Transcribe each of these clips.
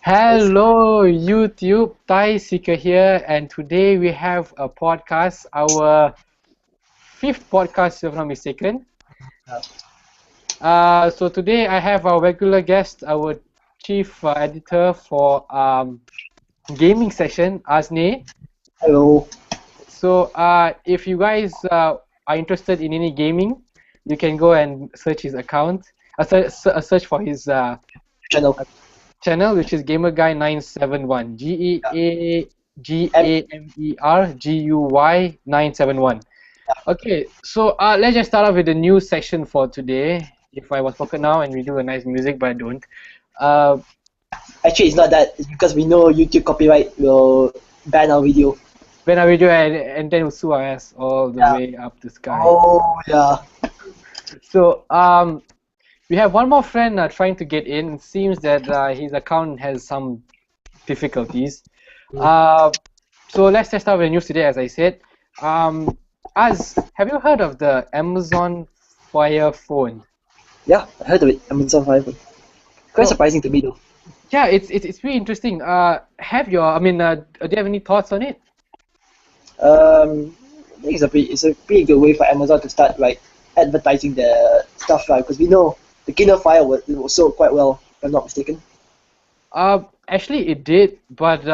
Hello YouTube, Thyesekker here, and today we have a podcast, our fifth podcast if I'm not mistaken. So today I have our regular guest, our chief editor for gaming session, Azne. Hello. So if you guys are interested in any gaming, you can go and search his account, search for his Channel. channel, which is GamerGuy971, GamerGuy 971. Okay, so let's just start off with the news section for today. If I was spoken now and we do a nice music, but I don't. Actually, it's not that. It's because we know YouTube copyright will ban our video. Ban our video and then will sue our ass all the way up the sky. Oh yeah. So we have one more friend trying to get in. It seems that his account has some difficulties. So let's just start with the news today, as I said. Az, have you heard of the Amazon Fire phone? Yeah, I heard of it. Amazon Fire phone. Quite surprising to me though. Yeah, it's really interesting. Do you have any thoughts on it? I think it's a pretty good way for Amazon to start like advertising their stuff, right? Because we know the Kindle Fire was sold quite well, if I'm not mistaken. Actually it did, but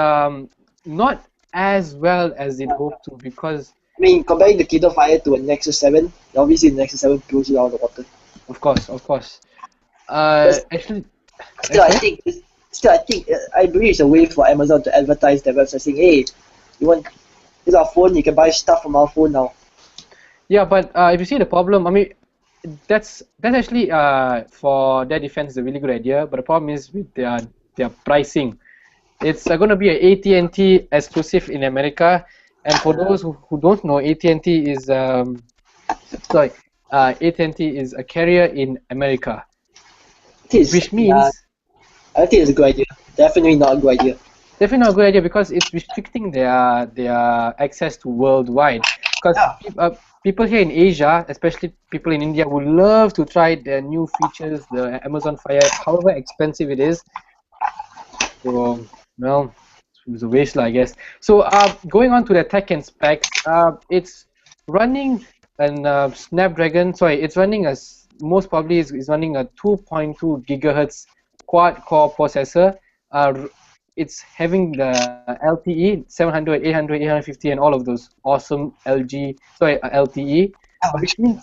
not as well as it hoped to, because I mean, comparing the Kindle Fire to a Nexus 7, obviously the Nexus 7 blows you out of the water. Of course. Actually, I believe it's a way for Amazon to advertise their website, saying, "Hey, you want this our phone? You can buy stuff from our phone now." yeah, but if you see the problem, I mean, that's actually for their defense a really good idea. But the problem is with their pricing. It's going to be an AT&T exclusive in America, and for those who don't know, AT&T is AT&T is a carrier in America, which means I think it's a good idea. Definitely not a good idea. definitely not a good idea, because it's restricting their access to worldwide. Because people here in Asia, especially people in India, would love to try the new features, the Amazon Fire, however expensive it is. So, well, it's a waste, I guess. So, going on to the tech and specs, it's running an Snapdragon. Sorry, it's running most probably is running a 2.2 gigahertz quad-core processor. It's having the LTE 700, 800, 850, and all of those awesome LTE, which means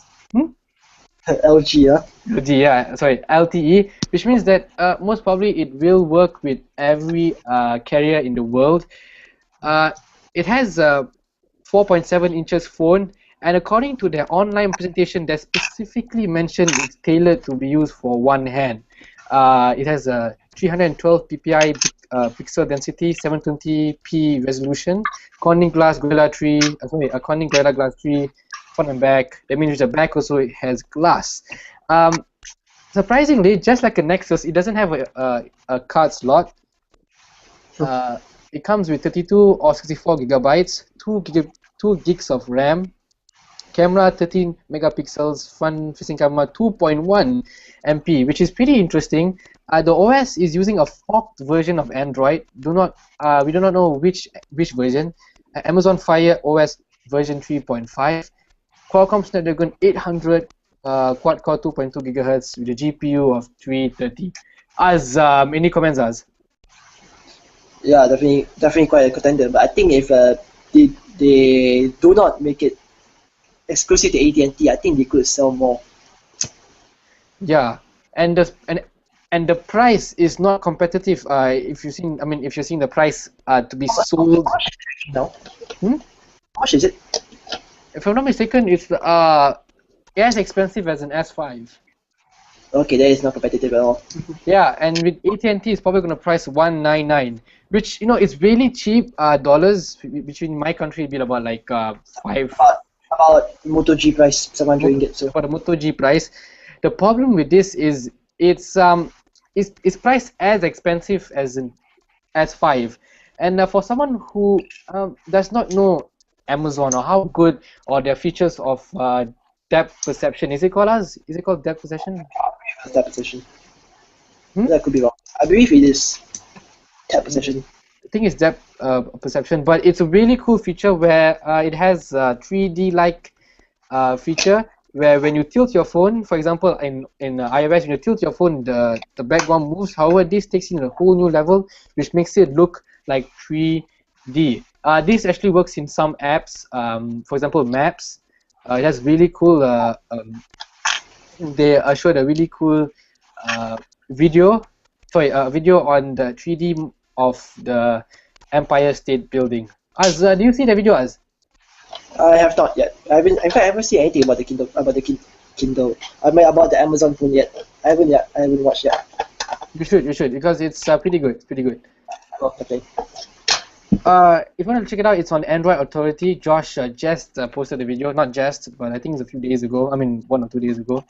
LTE, which means that most probably it will work with every carrier in the world. It has a 4.7 inches phone, and according to their online presentation, they specifically mentioned it's tailored to be used for one hand. It has a 312 ppi pixel density, 720p resolution, Corning Gorilla Glass 3 front and back. That means the back also it has glass. Surprisingly, just like a Nexus, it doesn't have a card slot. It comes with 32 or 64 gigabytes, 2 gigs of RAM, camera 13 megapixels, front facing camera 2.1 MP, which is pretty interesting. The OS is using a forked version of Android. We do not know which version. Amazon Fire OS version 3.5. Qualcomm Snapdragon 800 quad-core 2.2 GHz with a GPU of 330. Any comments, Az? Yeah, definitely quite a contender. But I think if they do not make it exclusive to AT&T, I think they could sell more. Yeah, and the price is not competitive. If you've seen the price to be sold. No. How much is it? If I'm not mistaken, it's as expensive as an S5. Okay, that is not competitive at all. Yeah, and with AT&T, it's probably going to price $199, which it's really cheap. Dollars, which in my country would be about like five. About Moto G price, 700 ringgit. So for the Moto G price, the problem with this is it's priced as expensive as an S5, and for someone who does not know Amazon or how good or their features of depth perception, is it called depth perception? That position. That could be wrong. I believe it is. Depth perception. I think it's depth perception, but it's a really cool feature where it has a 3D-like feature where when you tilt your phone, for example, in iOS, when you tilt your phone, the background moves. However, this takes it to a whole new level, which makes it look like 3D. This actually works in some apps. For example, Maps. It has really cool. They showed a really cool video. Sorry, video on the 3D of the Empire State Building. Do you see the video, Az? I have not yet. In fact, I haven't seen anything about the Kindle. I mean, about the Amazon phone yet. I haven't watched yet. You should, because it's pretty good. It's pretty good. Oh, okay. If you want to check it out, it's on Android Authority. Josh just posted the video, not just, but I think it's a few days ago. I mean, 1 or 2 days ago.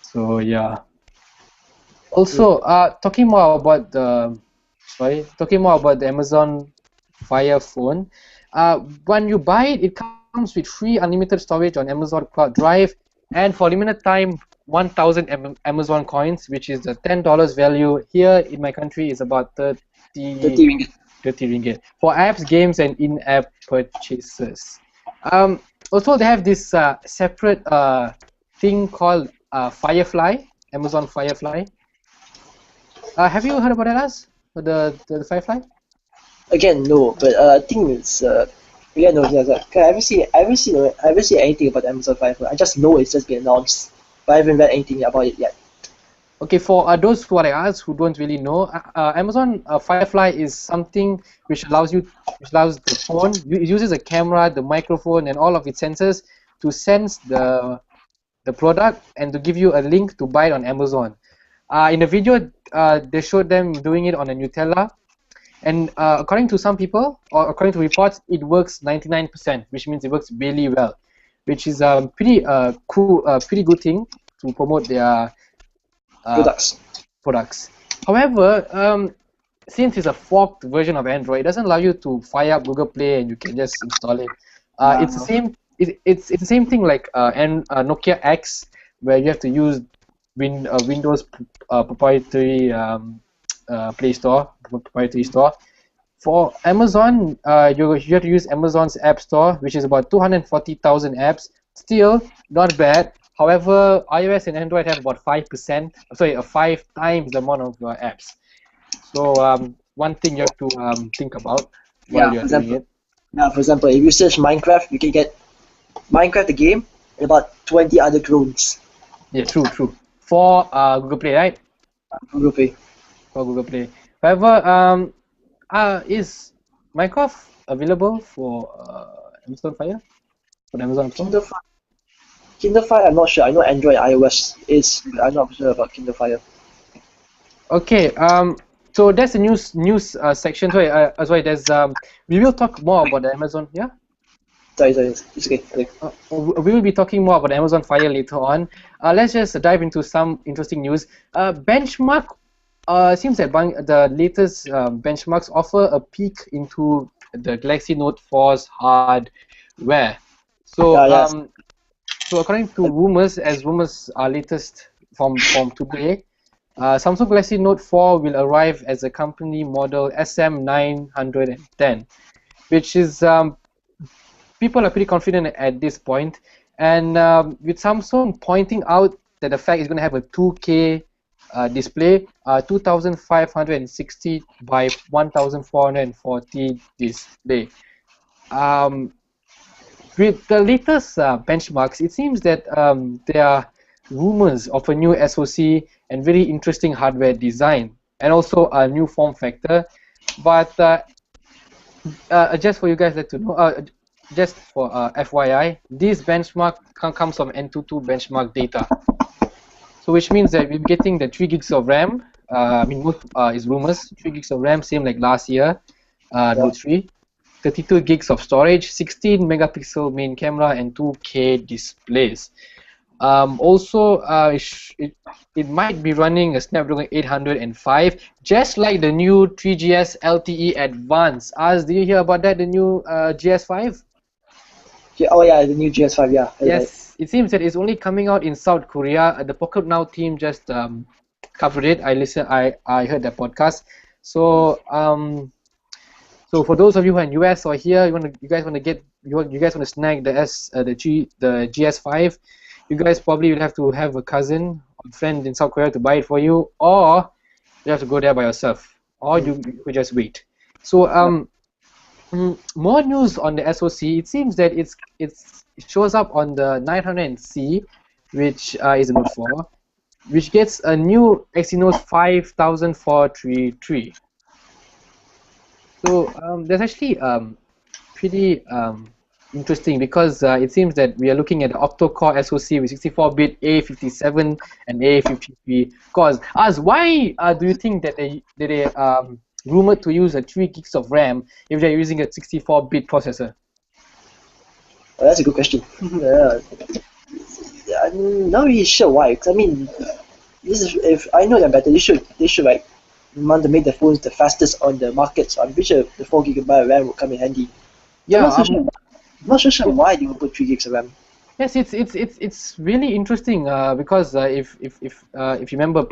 So yeah. Also, talking more about the Amazon Fire phone. When you buy it, it comes with free unlimited storage on Amazon Cloud Drive, and for limited time, 1,000 Amazon coins, which is the $10 value. Here in my country is about 30 ringgit for apps, games, and in-app purchases. Also, they have this separate thing called Firefly, Amazon Firefly. Have you heard about that, Lars? The Firefly? Again, no, but I think it's again no. I haven't seen anything about Amazon Firefly. I just know it's just been announced, but I haven't read anything about it yet. Okay, for those who are like us who don't really know, Amazon Firefly is something which allows the phone. It uses a camera, the microphone, and all of its sensors to sense the product and to give you a link to buy it on Amazon. In the video, they showed them doing it on a Nutella, and according to some people, or according to reports, it works 99%, which means it works really well, which is a pretty cool, pretty good thing to promote their products. However, since it's a forked version of Android, it doesn't allow you to fire up Google Play and you can just install it. It's the same. It's the same thing like Nokia X, where you have to use Windows proprietary Play Store, proprietary store. For Amazon, you have to use Amazon's App Store, which is about 240,000 apps. Still not bad. However, iOS and Android have about 5 times the amount of apps. So one thing you have to think about while you're doing it. Yeah, for example, if you search Minecraft, you can get Minecraft the game and about 20 other clones. Yeah, true. For Google Play, right? Google Play. For Google Play. However, is Minecraft available for Amazon Fire? For Amazon phone? Kindle Fire, I'm not sure. I know Android, iOS is. I'm not sure about Kindle Fire. Okay. So that's the news section. Sorry. There's we will talk more about the Amazon. Yeah. Sorry. It's okay. We will be talking more about Amazon Fire later on. Let's just dive into some interesting news. Benchmark. Seems that the latest benchmarks offer a peek into the Galaxy Note 4's hardware. So, so according to rumors, are latest from today, Samsung Galaxy Note 4 will arrive as a company model SM910, which is people are pretty confident at this point, and with Samsung pointing out that the fact it's going to have a 2K display, 2560 by 1440 display. With the latest benchmarks, it seems that there are rumors of a new SoC and very interesting hardware design, and also a new form factor. But just for you guys to know, just for FYI, this benchmark comes from N22 benchmark data. So which means that we're getting the 3 gigs of RAM. Is rumors, 3 gigs of RAM, same like last year, Note 3. 32 gigs of storage, 16 megapixel main camera, and 2K displays. Also, it might be running a Snapdragon 805, just like the new 3GS LTE Advanced. Did you hear about that? The new GS5? Yeah, the new GS5. Yeah. Yes, it seems that it's only coming out in South Korea. The Pocket Now team just covered it. I heard that podcast. So so for those of you who are in US or here, you guys want to snag the GS5, you guys probably will have to have a cousin or friend in South Korea to buy it for you, or you have to go there by yourself, or you could just wait. So more news on the SoC. It seems that it shows up on the 900C, which is the Note 4, which gets a new Exynos 5433. So that's actually pretty interesting because it seems that we are looking at the octo-core SoC with 64-bit A57 and A53 cores. Why do you think that they rumored to use a 3 gigs of RAM if they're using a 64-bit processor? Well, that's a good question. I'm not really sure why. 'Cause I mean, if I know them better, they should like want to make the phones the fastest on the market. So I'm pretty sure the 4GB RAM would come in handy. Yeah, I'm not so sure why they would put 3 gigs of RAM. Yes, it's really interesting because if you remember,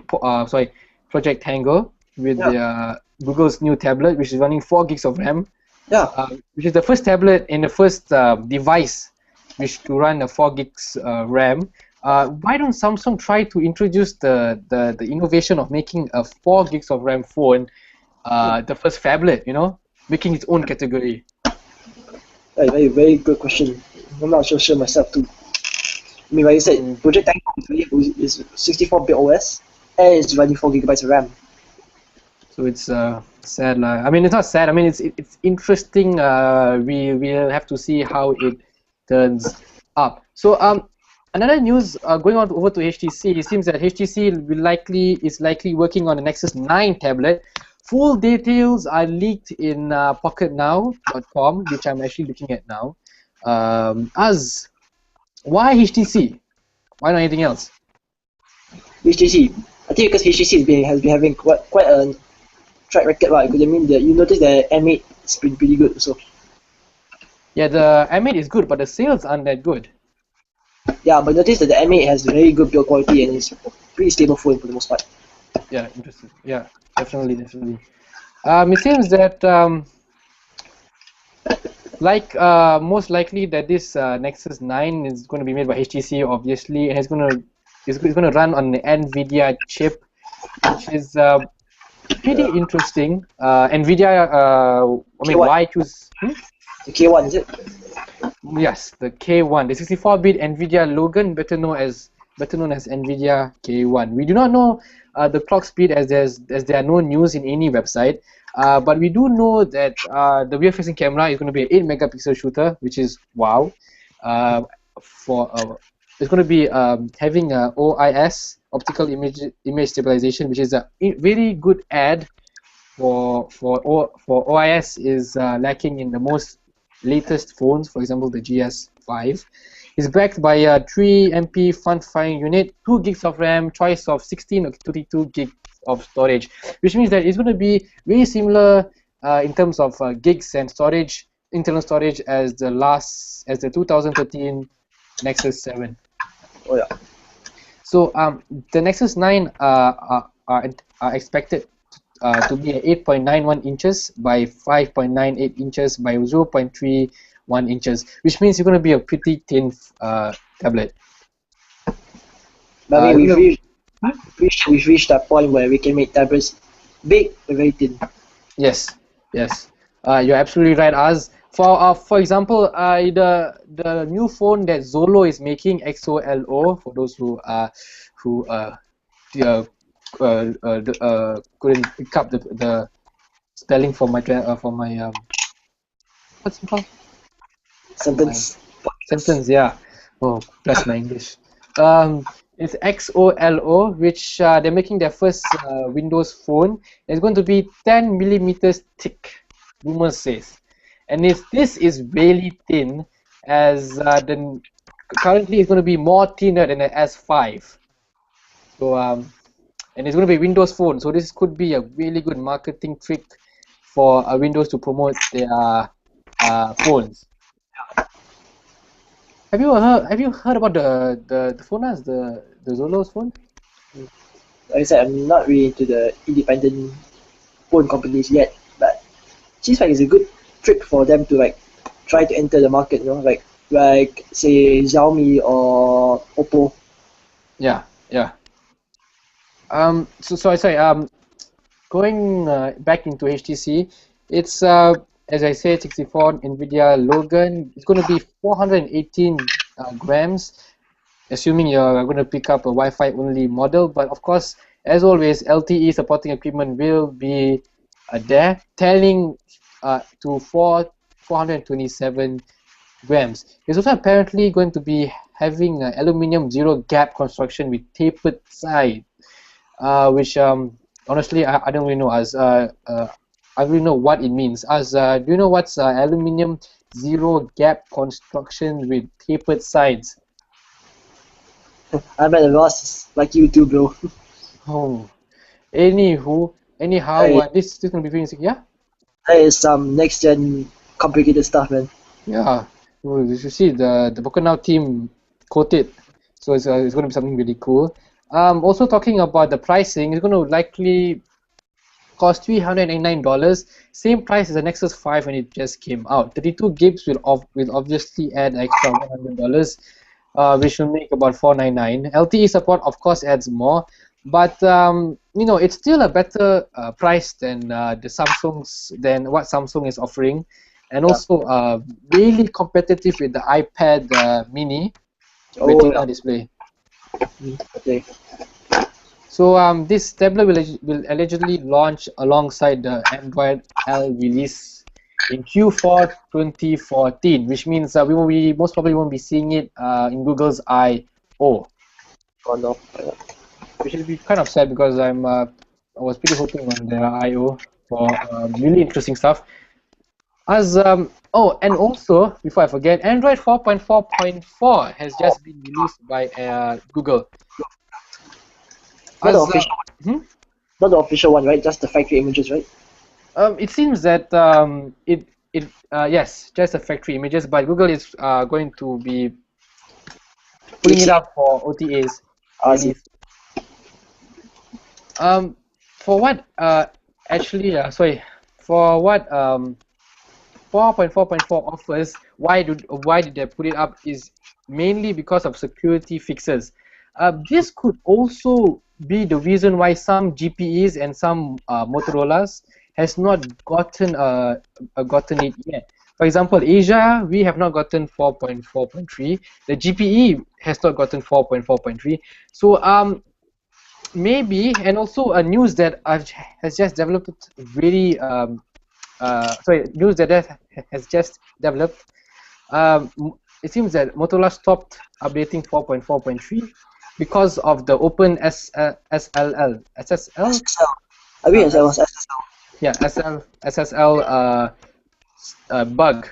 Project Tango with the Google's new tablet, which is running 4 gigs of RAM. Yeah. Which is the first tablet and the first device which to run a 4 gigs RAM. Why don't Samsung try to introduce the innovation of making a 4 gigs of RAM phone the first phablet, making its own category? Very, very good question. I'm not so sure myself too. I mean, like you said, Project Tango is 64-bit OS and it's running 4 GB of RAM. So it's sad. I mean, it's not sad. I mean, it's interesting. We'll have to see how it turns up. So another news going on over to HTC. It seems that HTC is likely working on the Nexus 9 tablet. Full details are leaked in pocketnow.com, which I'm actually looking at now. Why HTC? Why not anything else? HTC. I think because HTC has been having quite a track record, right? Because I mean, you notice the M8 has been pretty good also. Yeah, the M8 is good, but the sales aren't that good. Yeah, but notice that the M8 has very good build quality and it's a pretty stable phone for the most part. Yeah, interesting. Yeah, definitely. It seems that most likely that this Nexus 9 is going to be made by HTC, obviously, and it's going to run on the NVIDIA chip, which is pretty interesting. NVIDIA, why choose? The K1, is it? Yes, the K1, the 64-bit NVIDIA Logan, better known as NVIDIA K1. We do not know the clock speed as there are no news in any website, but we do know that the rear-facing camera is going to be an 8-megapixel shooter, which is wow. It's going to be having OIS, optical image stabilization, which is a very good add for OIS is lacking in the most latest phones, for example the GS5. It's backed by a 3MP front-firing unit, 2 gigs of RAM, choice of 16 or 32 gigs of storage, which means that it's going to be very similar in terms of gigs and storage, internal storage as the 2013 Nexus 7. Oh yeah. So the Nexus 9 are expected to be at 8.91 inches by 5.98 inches by 0.31 inches, which means it's going to be a pretty thin tablet. But I mean, we've reached that point where we can make tablets big but very thin. Yes. You're absolutely right, Az. For example, the new phone that Zolo is making, XOLO, for those who couldn't pick up the spelling for my what's it called? Sentence, yeah. Oh, bless my English. It's XOLO, which they're making their first Windows phone. It's going to be 10 millimeters thick, rumors says. And this is really thin, as currently it's going to be more thinner than the S5. So and it's going to be a Windows phone. So this could be a really good marketing trick for Windows to promote their phones. Have you heard about the phone, the Zolo's phone? Like I said, I'm not really into the independent phone companies yet, but it seems like it's a good trick for them to like try to enter the market, you know, like say Xiaomi or Oppo. Yeah, yeah. So sorry. Going back into HTC, it's as I said, 64 NVIDIA Logan. It's going to be 418 grams, assuming you're going to pick up a Wi-Fi only model. But of course, as always, LTE supporting equipment will be there, telling to 427 grams. It's also apparently going to be having aluminium zero gap construction with tapered side, which honestly I don't really know I don't really know what it means. Do you know what's aluminium zero gap construction with tapered sides? I'm at a loss, like you too, bro. Oh, anyhow, Hey, this is gonna be very yeah. that is some next gen complicated stuff, man. Yeah, well, you should see the Bokanao team quoted, so it's going to be something really cool. Also talking about the pricing, it's going to likely cost $389, same price as the Nexus 5 when it just came out. 32 gigs will obviously add extra $100, which will make about $499. LTE support of course adds more, but you know, it's still a better price than than what Samsung is offering, and Yeah. also really competitive with the iPad Mini Oh Retina yeah. display. Okay. So this tablet will allegedly launch alongside the Android L release in Q4 2014, which means we most probably won't be seeing it in Google's I/O, Oh no. which will be kind of sad because I was pretty hoping on their I/O for really interesting stuff. And also before I forget, Android 4.4.4 has just been released by Google. Not the As official, hmm? not the official one, right? Just the factory images, right? It seems that yes, just the factory images, but Google is going to be putting it up for OTAs I see. release. For what sorry, for what 4.4.4 offers, why did they put it up is mainly because of security fixes. This could also be the reason why some GPEs and some Motorola's has not gotten it yet. For example, Asia, we have not gotten 4.4.3. The GPE has not gotten 4.4.3. So maybe, and also a news that has just developed very news that has just developed. It seems that Motorola stopped updating 4.4.3 because of the open SSL. SSL. I mean, it was SSL. Yeah, SSL bug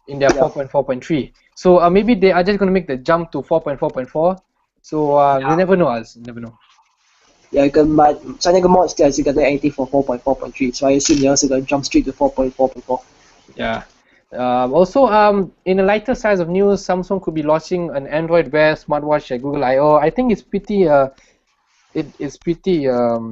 in their Yeah. 4.4.3. So maybe they are just going to make the jump to 4.4.4. So you never know, never know. Yeah, but China mod still hasn't gotten anything for 4.4.3, so I assume they're also going to jump straight to 4.4.4. Yeah. Also, in a lighter size of news, Samsung could be launching an Android Wear smartwatch at Google I/O. I think it's pretty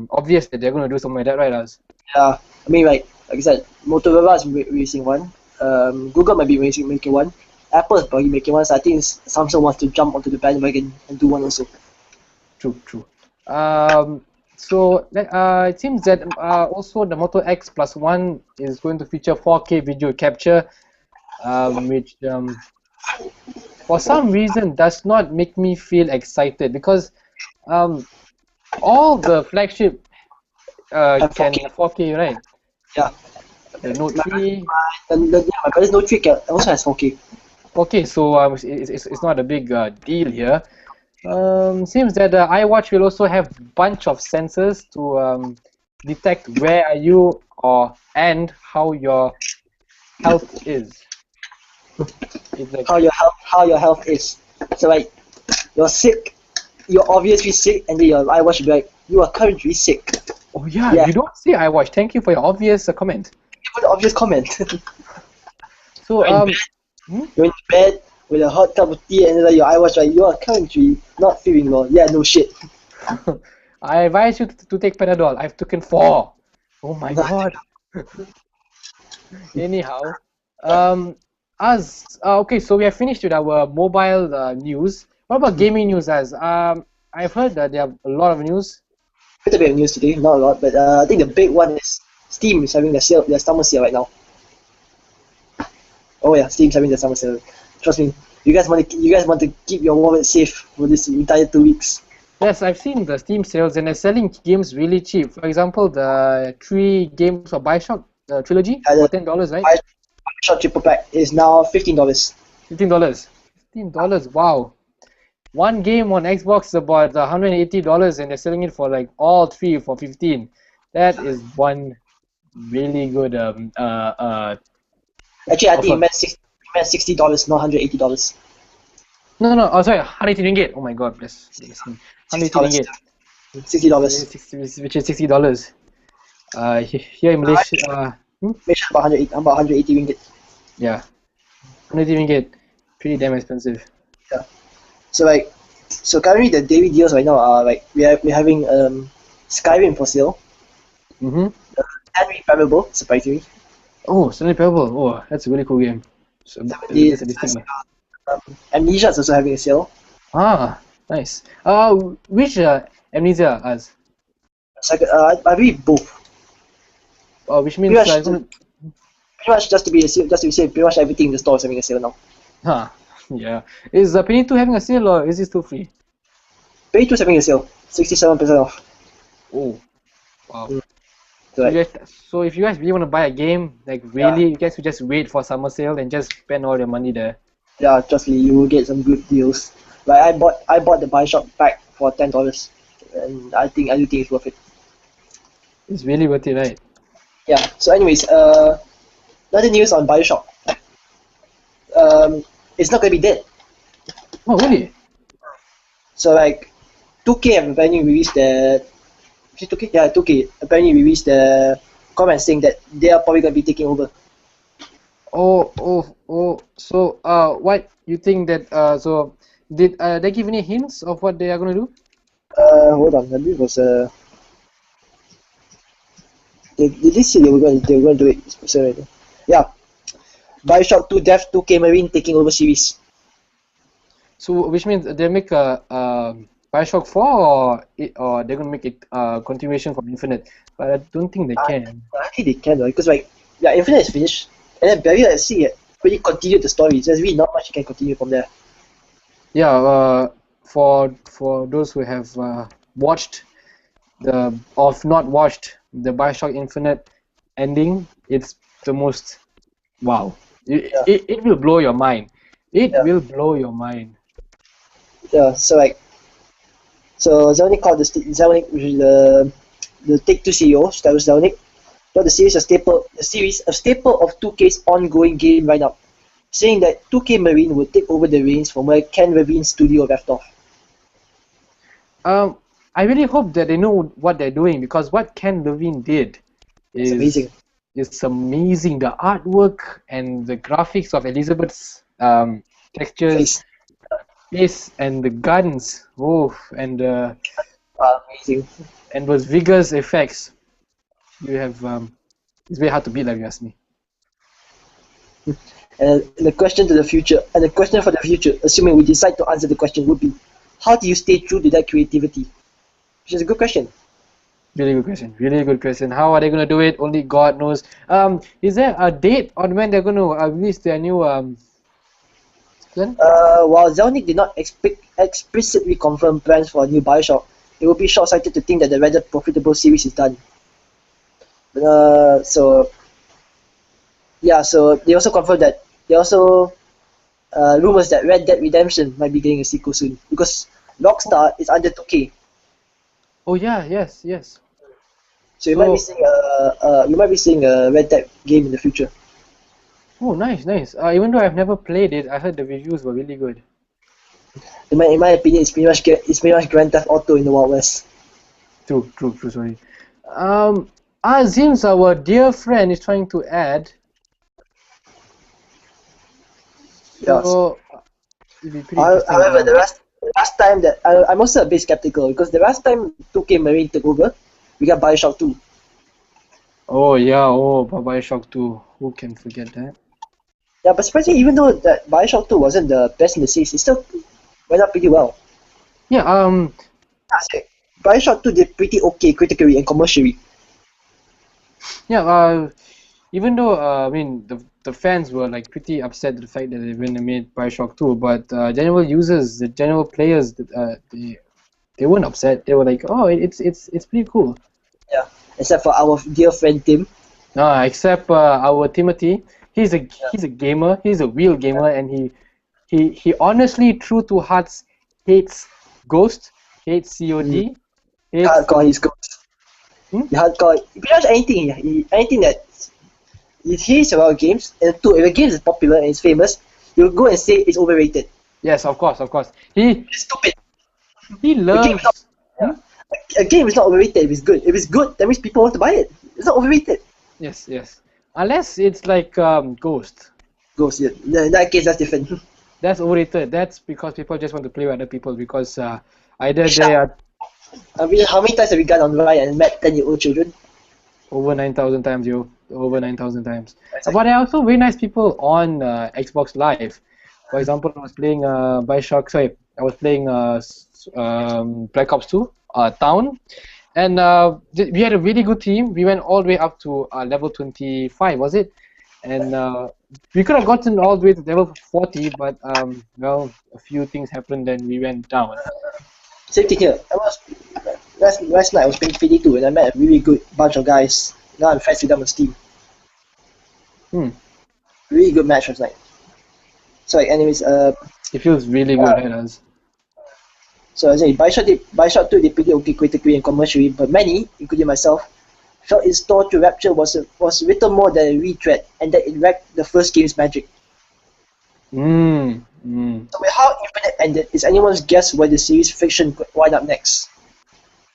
obvious that they're going to do something like that, right, Az? Yeah, I mean, like I said, Motorola is releasing one. Google might be making one. Apple is probably making one. So I think Samsung wants to jump onto the bandwagon and do one also. True. So it seems that also the Moto X Plus One is going to feature 4K video capture, which for some reason does not make me feel excited because all the flagship And can 4K. 4K, right? Yeah. The Note 3. My brother's Note 3 also has 4K. Okay, so it's not a big deal here. Seems that the iWatch will also have bunch of sensors to detect where are you and how your health is. It's like How your health is. So like you're sick, you're obviously sick, and then your iWatch will be like, you are currently sick. oh yeah, you don't see iWatch. Thank you for your obvious comment. Put an obvious comment. So You're in bed with a hot cup of tea and then your iWatch like, you are currently not feeling well. Yeah, no shit. I advise you to take Panadol. I've taken 4. Oh my god. Anyhow, um, okay, so we have finished with our mobile news. What about gaming news, as I've heard that there are a lot of news. A little bit of news today, not a lot, but I think the big one is Steam is having their summer sale right now. Oh yeah, Steam's having their summer sale. Trust me, you guys want to keep your wallet safe for this entire 2 weeks. Yes, I've seen the Steam sales and they're selling games really cheap. For example, the 3 games of Bioshock trilogy for $10, right? Bioshock triple pack is now $15. $15. $15, wow. One game on Xbox is about $180 and they're selling it for like all three for 15. That is one really good Actually, I think offer. it meant $60, not $180. No, oh sorry, 180 ringgit. Oh my god, bless me. 180 ringgit. $60. Which is $60. Here in Malaysia, Malaysia about 180 ringgit. yeah, 180 ringgit. Pretty damn expensive. Yeah. So currently the daily deals right now are like we're having Skyrim for sale. Mm-hmm. Unrepairable, surprisingly. Oh, Stanley Parable. Oh, that's a really cool game. So, that's a distinct. Amnesia is also having a sale. Ah, nice. Which Amnesia as? Second, I believe both. Which means Pretty much just to be safe, pretty much everything in the store is having a sale now. huh, yeah. Is Penny 2 having a sale or is it still free? Penny 2 is having a sale, 67% off. Oh, wow. So, So if you guys really want to buy a game, like really, you guys should just wait for summer sale and just spend all your money there. yeah, trust me, you will get some good deals. Like I bought the Bioshock pack for $10, and I do think it's worth it. It's really worth it, right? Yeah. So, anyways, another news on Bioshock. It's not gonna be dead. Oh, really? So like, 2K have apparently released their. Is it 2K? Yeah, 2K apparently released their comment saying that they are probably gonna be taking over. Oh. So, what you think that? So, did they give any hints of what they are gonna do? Hold on. I believe it was They did say they were going to do it. So, yeah. Bioshock 2 Death 2K Marine taking over series. So, which means they make a Bioshock 4 or they're gonna make it continuation from Infinite, but I don't think they can. I think they can, right? Because like, yeah, Infinite is finished, and then Barrier at Sea really continued the story. There's really not much you can continue from there. Yeah. For those who have watched not watched the Bioshock Infinite ending, it's the most wow. It will blow your mind. It will blow your mind. Yeah. So like, Zelnick called Zelnick, which is the Take-Two CEO, Staros Zelnick, called the series a staple of 2K's ongoing game lineup, saying that 2K Marine will take over the reins from where Ken Levine's studio left off. I really hope that they know what they're doing, because what Ken Levine did is amazing. It's amazing. The artwork and the graphics of Elizabeth's textures, face, and the guns. And amazing. And those vigorous effects. You have it's very hard to beat, like you ask me. And the question for the future, assuming we decide to answer the question, would be, how do you stay true to that creativity? Which is a good question. Really good question. How are they going to do it? Only God knows. Is there a date on when they're going to release their new plan? While Zelnick did not explicitly confirm plans for a new Bioshock, it would be short-sighted to think that the rather profitable series is done. So they also confirmed that rumors that Red Dead Redemption might be getting a sequel soon, because Rockstar is under 2K. Oh yeah, yes. So you might be seeing a Red Dead game in the future. Oh, nice. Even though I've never played it, I heard the reviews were really good. In my opinion, it's pretty much Grand Theft Auto in the Wild West. True. Sorry. Seems our dear friend is trying to add. So, however, the last time that I'm also a bit skeptical, because the last time 2K Marine took over, we got Bioshock 2. Oh yeah, Bioshock 2. Who can forget that? Yeah, but surprisingly, even though that Bioshock 2 wasn't the best in the series, it still went up pretty well. Yeah, Bioshock 2 did pretty okay critically and commercially. yeah, even though I mean the fans were like pretty upset at the fact that they made Bioshock 2, but general users, the general players, they weren't upset. They were like, oh, it's pretty cool. Yeah, except for our dear friend Tim. Except our Timothy, he's a gamer. He's a real gamer, and he honestly, true to hearts, hates Ghost, hates COD, hates. Hardcore, he's good. Hmm? He hardcore. He pretty much anything. Anything that he hears about games, and two, if a game is popular and it's famous, he'll go and say it's overrated. Yes, of course, of course. He It's stupid. he A game is not. loves. Hmm? A game is not overrated if it's good. If it's good, that means people want to buy it. It's not overrated. Yes, yes. Unless it's like Ghost. Goes, yeah. In that case, that's different. That's overrated. That's because people just want to play with other people because either they are I mean, how many times have we gone online and met 10-year-old children? over 9,000 times, yo. Over 9,000 times. But there are also very nice people on Xbox Live. For example, I was playing Bioshock. Sorry, I was playing Black Ops 2, Town, and we had a really good team. We went all the way up to level 25, was it? And we could have gotten all the way to level 40, but well, a few things happened, and we went down. Same thing here. Last night I was playing PD2 and I met a really good bunch of guys. Now I'm friends with them on Steam. Hmm. Really good match last night. So anyways, It feels really good, right, us? so I say Bioshock 2 did pretty okay critically and commercially, but many, including myself, felt its door to Rapture was little more than a retread and that it wrecked the first game's magic. Mm. So with how Infinite ended, it's anyone's guess where the series fiction could wind up next.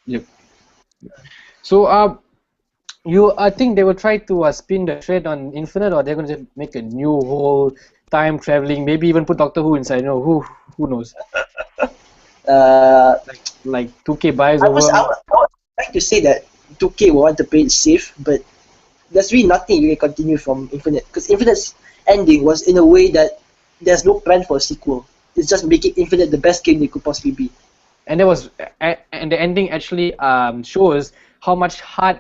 Yep. So, I think they will try to spin the thread on Infinite, or they're going to just make a new whole time traveling, maybe even put Doctor Who inside. You know, who knows? Uh, Like 2K buys I over. would like to say that 2K will want to play it safe, but there's really nothing you can continue from Infinite because Infinite's ending was in a way that there's no plan for a sequel. It's just making Infinite the best game they could possibly be. And there was, and the ending actually shows how much how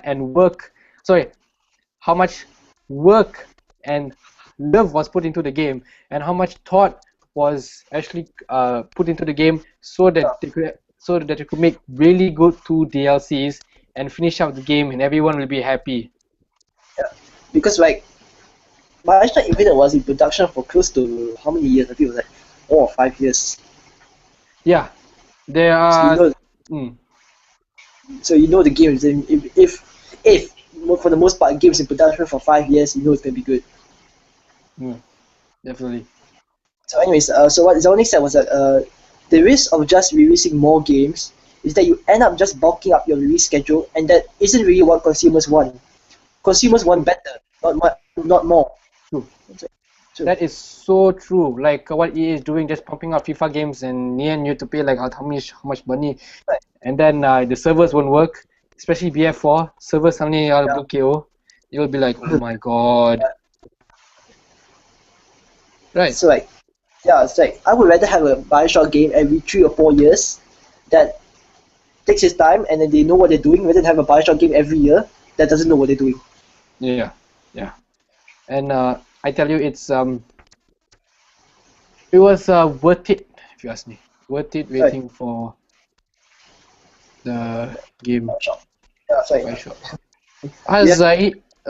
much work and love was put into the game, and how much thought was actually put into the game so that they could make really good 2 DLCs and finish out the game, and everyone will be happy. Because like Bioshock Infinite was in production for close to how many years? I think it was like 4 or 5 years. Yeah, there So are. so you know the game is in, if for the most part games in production for 5 years, you know it's gonna be good. Definitely. So anyways, so what Zelnick said was that the risk of just releasing more games is that you end up just bulking up your release schedule, and that isn't really what consumers want. Consumers want better, not more. True. True. That is so true. Like what EA is doing, just pumping out FIFA games, and you have to pay like how much money, Right. and then the servers won't work. Especially BF4 servers suddenly blue KO. You'll be like, oh my god. Right. So like, yeah, it's like I would rather have a Bioshock game every 3 or 4 years that takes its time and then they know what they're doing, rather than have a Bioshock game every year that doesn't know what they're doing. Yeah. And I tell you, it was worth it, if you ask me. Worth it waiting for the game. Yeah, sorry.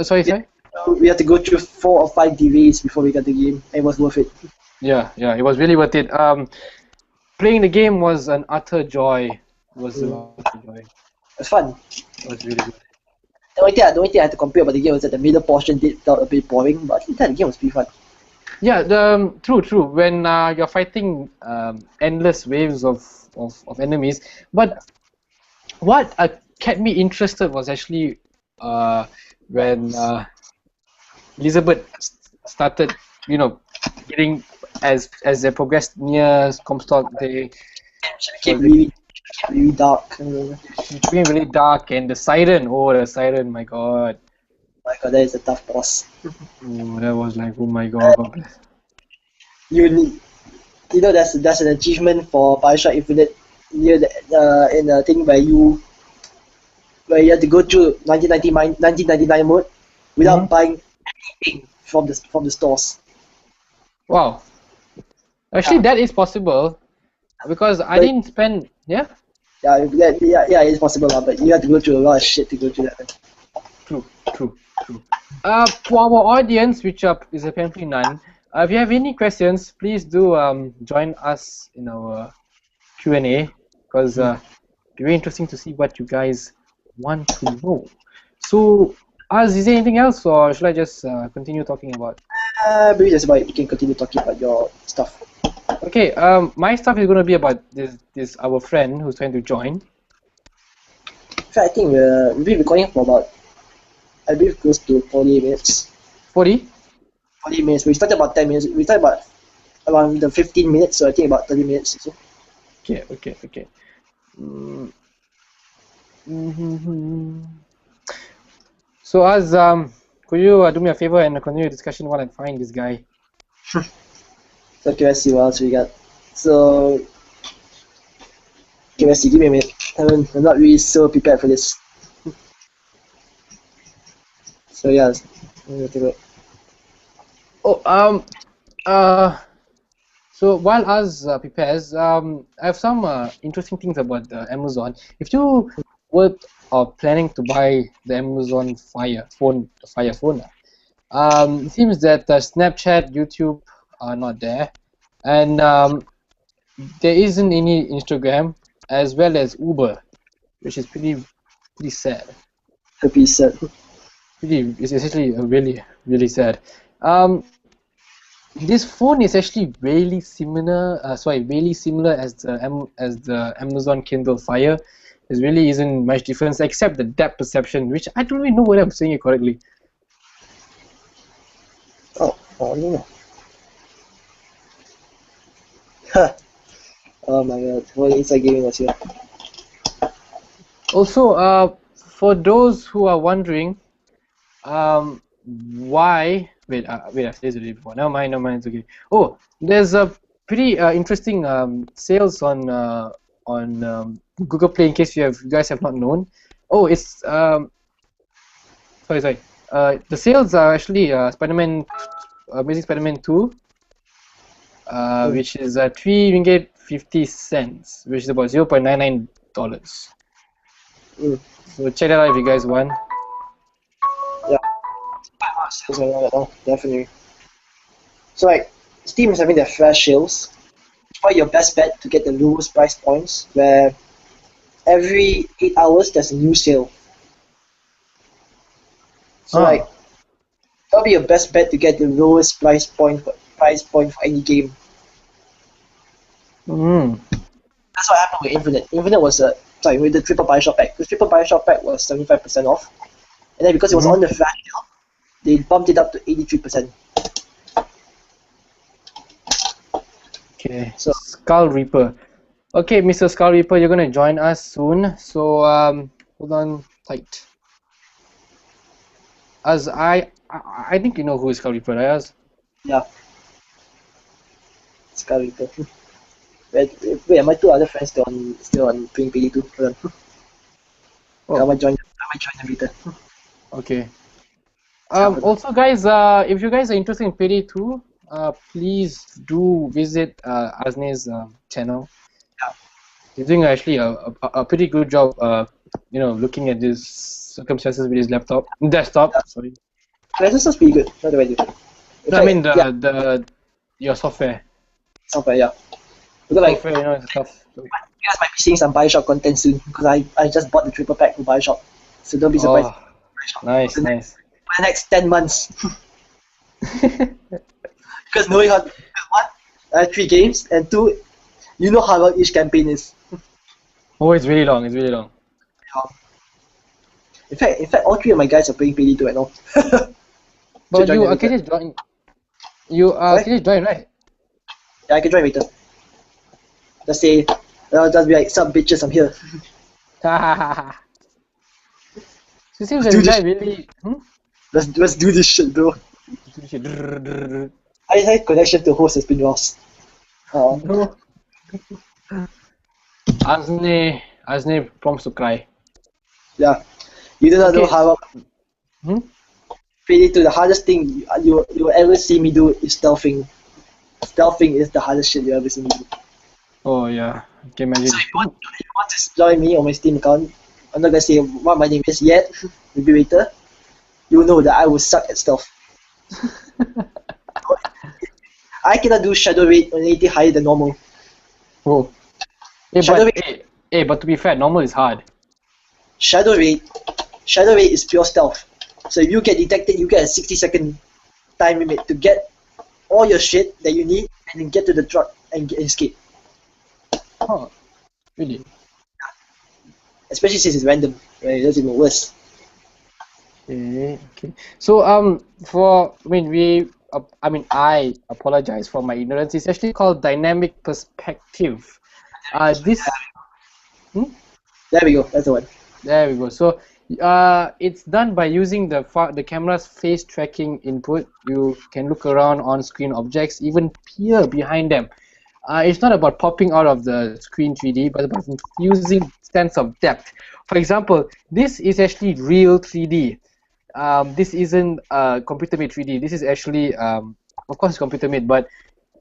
Sorry. We had to go through 4 or 5 delays before we got the game. It was worth it. Yeah, it was really worth it. Playing the game was an utter joy. It was an utter joy. It's fun. It was really good. The only thing I had to complain about the game was that the middle portion felt a bit boring, but I think that the game was pretty fun. Yeah, true. When you're fighting endless waves of enemies, but what kept me interested was actually when Elizabeth started, getting as they progressed near Comstock, they It became really dark. it became really dark, and the siren, my god. my god, that is a tough boss. Oh, that was like, oh my god, God bless. You need, that's an achievement for Bioshock Infinite near the in the thing where you have to go through 1999 mode without buying anything from the stores. Wow. Actually, that is possible because I didn't spend. Yeah. Yeah, it's possible, but you have to go through a lot of shit to go through that. True. For our audience, which is apparently none, if you have any questions, please do join us in our Q&A because it's very interesting to see what you guys want to know. So, is there anything else, or should I just continue talking about? Maybe that's about it. You can continue talking about your stuff. Okay. My stuff is going to be about this our friend who's trying to join. In fact, I think we've been recording for about, I believe, close to 40 minutes. 40? 40 minutes. We started about 10 minutes. We started about around the 15 minutes, so I think about 30 minutes. So. Okay. So could you do me a favor and continue the discussion while I find this guy? Okay, let's see what else we got. So, okay, let's see. Give me a minute. I'm not really so prepared for this. So yeah, let me take a look. So while us prepares, I have some interesting things about Amazon. If you were planning to buy the Amazon Fire phone, it seems that Snapchat, YouTube are not there, and there isn't any Instagram as well as Uber, which is pretty sad. Happy set. It's actually really sad. This phone is actually really similar as the Amazon Kindle Fire. There really isn't much difference except the depth perception, which I don't really know whether I'm saying it correctly. Oh, no. Ha! Oh my god, what inside gaming was here? Also, for those who are wondering, why? Wait, I've said it already before. Never mind, it's okay. Oh, there's a pretty interesting sales on Google Play. In case you guys have not known. Oh, it's sorry. The sales are actually Spider-Man, Amazing Spider-Man 2, which is $3.50, which is about $0.99. So check that out if you guys want. Yeah. Sales right now, definitely. So like, Steam is having their flash sales. It's probably your best bet to get the lowest price points, where every 8 hours there's a new sale. So like, that'll be your best bet to get the lowest price point for any game. That's what happened with Infinite. Infinite was with the triple Bioshock pack. The triple Bioshock pack was 75% off, and then because it was on the flash sale, they bumped it up to 83%. Okay. So Skull Reaper. Okay, Mr. Skull Reaper, you're gonna join us soon. So hold on tight. As I think you know who is Skull Reaper, right? As? Yeah. Skull Reaper. Wait, my two other friends still on playing PD2. Hold on. I might join them later. Okay. Also, guys, if you guys are interested in PD2, please do visit Azne's channel. Yeah. He's doing actually a pretty good job. Looking at his circumstances with his desktop. Yeah. Sorry. This is pretty good. Not the way to do it. No, I mean your software. Software, yeah. Because like, software, stuff. You guys might be seeing some Bioshock content soon because I just bought the triple pack for Bioshock, so don't be surprised. Nice. For the next 10 months. Because knowing how, one, I have 3 games, and 2, you know how long each campaign is. Oh, it's really long. Yeah. In fact, all 3 of my guys are playing PD2 and all. But you can just join. Can just join, right? Yeah, I can join later. Just say, just be like, some bitches, I'm here. So it seems that you guys really. Let's do this shit, bro. I had connection to host has been lost. No. Azne prompts to cry. Yeah. You do not know how really to the hardest thing you will ever see me do is stealthing. Stealthing is the hardest shit you ever see me do. Oh yeah. Okay, imagine. So if you want to join me on my Steam account, I'm not gonna say what my name is yet, maybe later. You'll know that I will suck at stealth. I cannot do shadow rate on anything higher than normal. Oh. But to be fair, normal is hard. Shadow rate is pure stealth. So if you get detected, you get a 60-second time limit to get all your shit that you need and then get to the truck and escape. Oh, really? Especially since it's random, right? That's even worse. Okay. So I apologize for my ignorance. It's actually called dynamic perspective. There we go. That's the one. There we go. So it's done by using the camera's face tracking input. You can look around on screen objects, even peer behind them. It's not about popping out of the screen 3D, but about infusing sense of depth. For example, this is actually real 3D. This isn't computer-made 3D. This is actually, of course, it's computer-made, but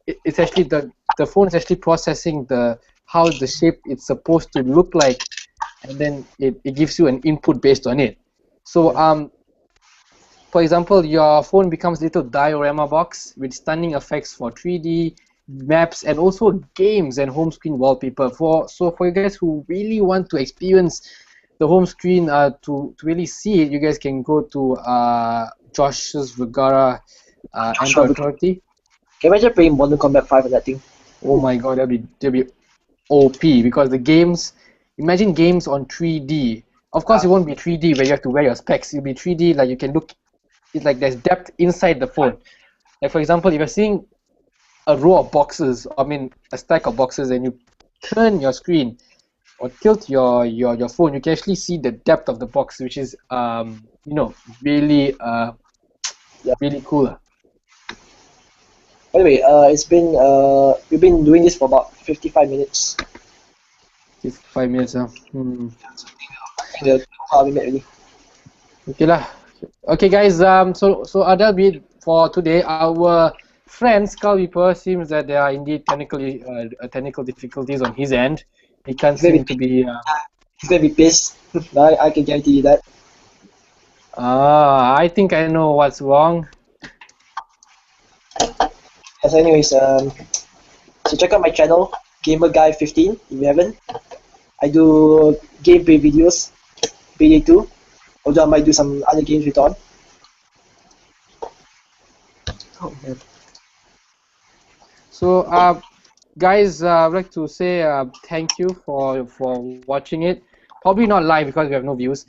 it's actually the phone is actually processing how the shape it's supposed to look like, and then it gives you an input based on it. So, for example, your phone becomes a little diorama box with stunning effects for 3D maps and also games and home screen wallpaper. So for you guys who really want to experience the home screen to really see it, you guys can go to Josh's Vergara Android Authority. Can you imagine playing Modern Combat 5 on that thing? Oh my god, that'd be OP, because the games, imagine games on 3D. Of course, it won't be 3D where you have to wear your specs. It'll be 3D like you can look. It's like there's depth inside the phone. Like for example, if you're seeing a row of boxes, a stack of boxes, and you turn your screen or tilt your phone, you can actually see the depth of the box, which is really really cool. Anyway, we've been doing this for about 55 minutes. 55 minutes, huh? Okay lah. Okay guys, so that'll be it for today. Our friend Skullweeper seems that there are indeed technical difficulties on his end. He can't seem to be... He's gonna be pissed. I can guarantee you that. I think I know what's wrong. Yes, anyways, so check out my channel, GamerGuy15, if you haven't. I do gameplay videos, Payday 2, although I might do some other games later on. Oh man. So, guys, I'd like to say thank you for watching it. Probably not live because we have no views.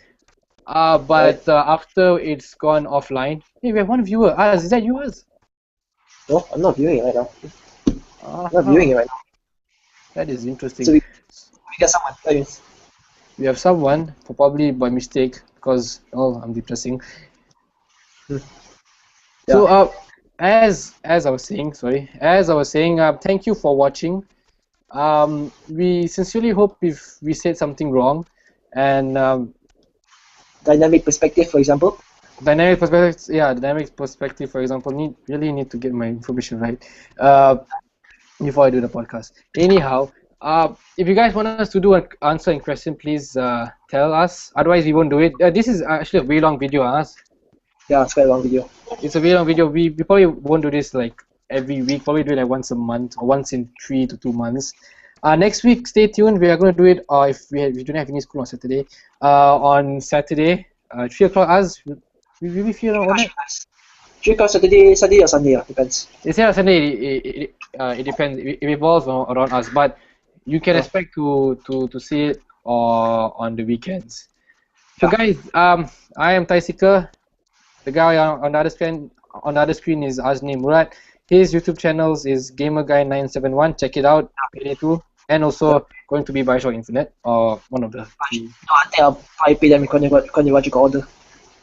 But after it's gone offline, hey, we have one viewer. Is that yours? No, I'm not viewing it right now. I'm not viewing it right now. That is interesting. So we got someone. Anyways. We have someone, probably by mistake, because I'm depressing. Yeah. So as I was saying, thank you for watching. We sincerely hope if we said something wrong, and dynamic perspective, for example. Dynamic perspective, for example. Really need to get my information right before I do the podcast. Anyhow, if you guys want us to do an answering question, please tell us. Otherwise, we won't do it. This is actually a very long video, Yeah, it's quite a long video. It's a very long video. We probably won't do this like every week. Probably do it like once a month or once in 3 to 2 months. Next week, stay tuned. We are going to do it if we don't have any school on Saturday. On Saturday, 3 o'clock. We really feel on it. 3 o'clock Saturday or Sunday, depends. It's on Sunday. It depends. It revolves around us, but you can expect to see it on the weekends. So guys, I am Thyesekker. The guy on the other screen is Azne Murad. His YouTube channels is GamerGuy971. Check it out. Payday 2, and also going to be Bioshock Infinite or one of the. No, I think I'll probably pay them when you watch your order.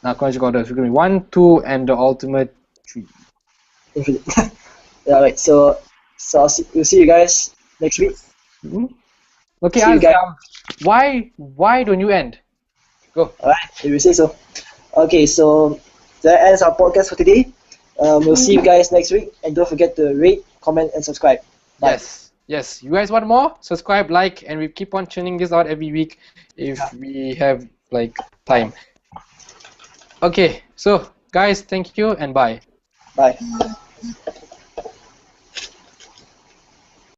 Now, chronological order. It's going to be 1, 2, and the ultimate 3. Yeah, right. So we'll see you guys next week. Okay, See you guys. why don't you end? Go. Alright, if you say so. Okay, so that ends our podcast for today. We'll see you guys next week, and don't forget to rate, comment, and subscribe. Bye. Yes. You guys want more? Subscribe, like, and we keep on churning this out every week if we have like time. Okay, so guys, thank you and bye. Bye.